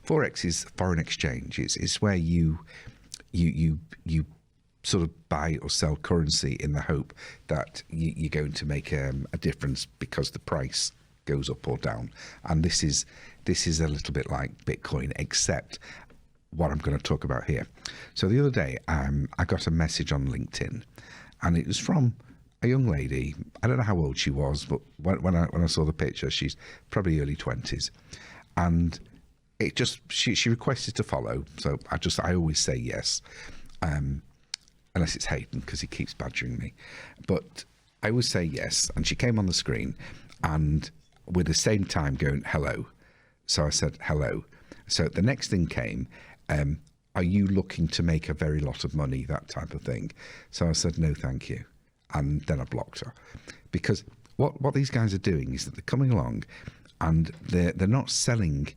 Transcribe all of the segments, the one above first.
Forex is foreign exchange. It's where you sort of buy or sell currency in the hope that you're going to make a difference because the price goes up or down. And this is a little bit like Bitcoin, except what I'm going to talk about here. So the other day, I got a message on LinkedIn, and it was from a young lady. I don't know how old she was, but when I saw the picture, she's probably early 20s, and it just she requested to follow. So I always say yes, unless it's Hayden, because he keeps badgering me. But I always say yes, and she came on the screen, and with the same time going hello. So I said hello. So the next thing came, are you looking to make a very lot of money, that type of thing? So I said no, thank you. And then I blocked her, because what these guys are doing is that they're coming along, and they're not selling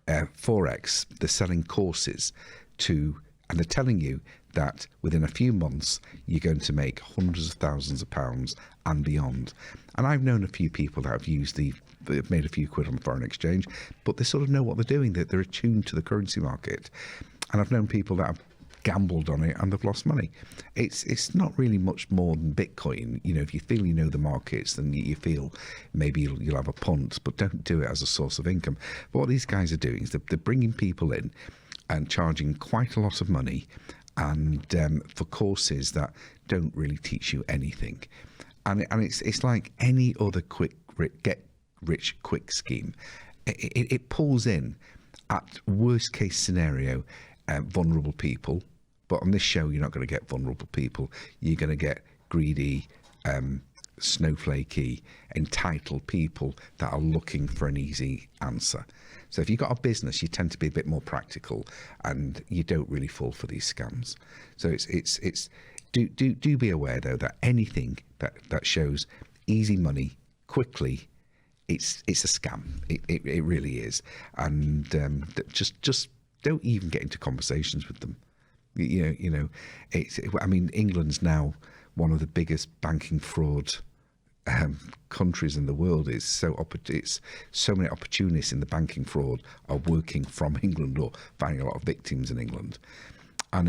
Forex. They're selling courses and they're telling you that within a few months you're going to make hundreds of thousands of pounds and beyond. And I've known a few people that have made a few quid on foreign exchange, but they sort of know what they're doing. They're attuned to the currency market. And I've known people that have gambled on it and they've lost money. It's not really much more than Bitcoin. You know, if you feel you know the markets, then you feel maybe you'll have a punt, but don't do it as a source of income. But what these guys are doing is they're bringing people in and charging quite a lot of money, and for courses that don't really teach you anything. And it's like any other get rich quick scheme. It pulls in, at worst case scenario, vulnerable people. But on this show, you're not going to get vulnerable people. You're going to get greedy, snowflakey, entitled people that are looking for an easy answer. So if you've got a business, you tend to be a bit more practical, and you don't really fall for these scams. So do be aware though that anything that shows easy money quickly, it's a scam. It really is. And just don't even get into conversations with them. You know, I mean, England's now one of the biggest banking fraud countries in the world. It's so many opportunists in the banking fraud are working from England or finding a lot of victims in England. And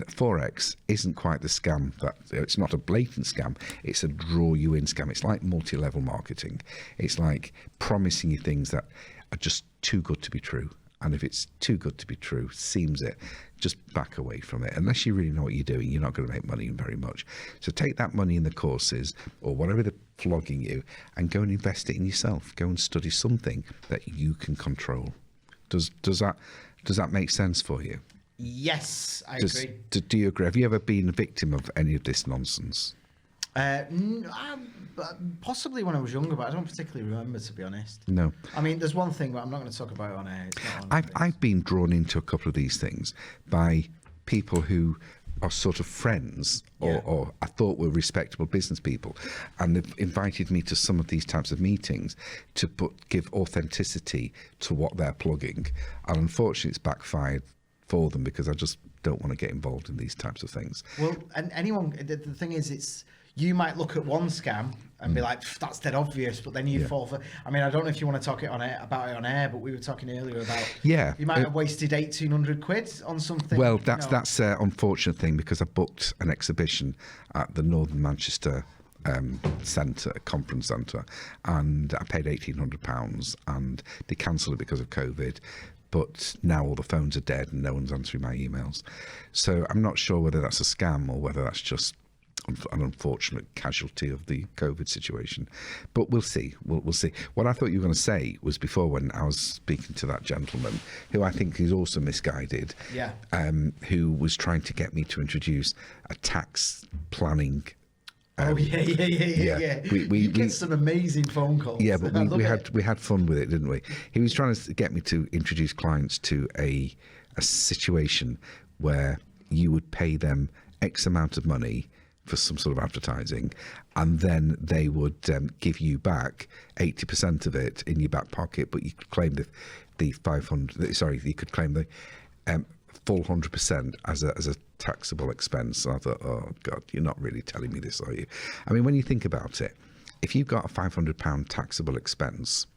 Forex isn't quite the scam. It's not a blatant scam. It's a draw you in scam. It's like multi-level marketing. It's like promising you things that are just too good to be true. And if it's too good to be true, seems it, just back away from it. Unless you really know what you're doing, you're not going to make money very much. So take that money in the courses or whatever they're flogging you and go and invest it in yourself. Go and study something that you can control. Does that make sense for you? Yes, I agree. Do you agree? Have you ever been a victim of any of this nonsense? Possibly when I was younger, but I don't particularly remember, to be honest. No. I mean, there's one thing, but I'm not going to talk about it on air. I've been drawn into a couple of these things by people who are sort of friends or I thought were respectable business people, and they've invited me to some of these types of meetings to give authenticity to what they're plugging. And unfortunately, it's backfired for them because I just don't want to get involved in these types of things. Well, and the thing is, you might look at one scam and be like, that's dead obvious, but then you fall for. I mean, I don't know if you want to talk about it on air, but we were talking earlier about you might have wasted 1,800 quid on something. Well, that's an unfortunate thing, because I booked an exhibition at the Northern Manchester conference centre, and I paid £1,800, and they cancelled it because of COVID. But now all the phones are dead and no one's answering my emails. So I'm not sure whether that's a scam or whether that's just an unfortunate casualty of the COVID situation. But we'll see. We'll see. What I thought you were going to say was before, when I was speaking to that gentleman, who I think is also misguided, who was trying to get me to introduce a tax planning. We get some amazing phone calls. Yeah, but we had fun with it, didn't we? He was trying to get me to introduce clients to a situation where you would pay them X amount of money for some sort of advertising, and then they would give you back 80% of it in your back pocket, but you could claim the 500. Sorry, you could claim the full 100% as a taxable expense. And I thought, oh God, you're not really telling me this, are you? I mean, when you think about it, if you've got a £500 taxable expense,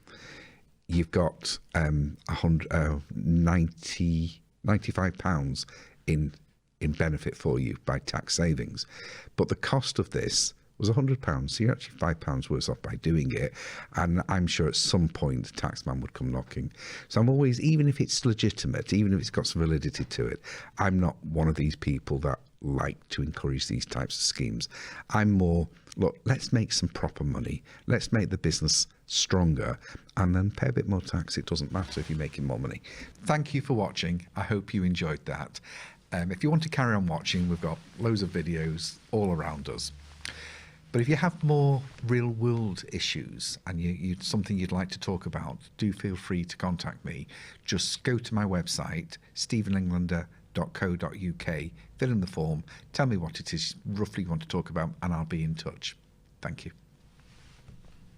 you've got £95 in benefit for you by tax savings. But the cost of this was £100, so you're actually £5 worse off by doing it. And I'm sure at some point the taxman would come knocking. So I'm always, even if it's legitimate, even if it's got some validity to it, I'm not one of these people that like to encourage these types of schemes. I'm more, look, let's make some proper money. Let's make the business stronger and then pay a bit more tax. It doesn't matter if you're making more money. Thank you for watching. I hope you enjoyed that. If you want to carry on watching, we've got loads of videos all around us. But if you have more real world issues and something you'd like to talk about, do feel free to contact me. Just go to my website, stephenenglander.co.uk, fill in the form, tell me what it is roughly you want to talk about, and I'll be in touch. Thank you.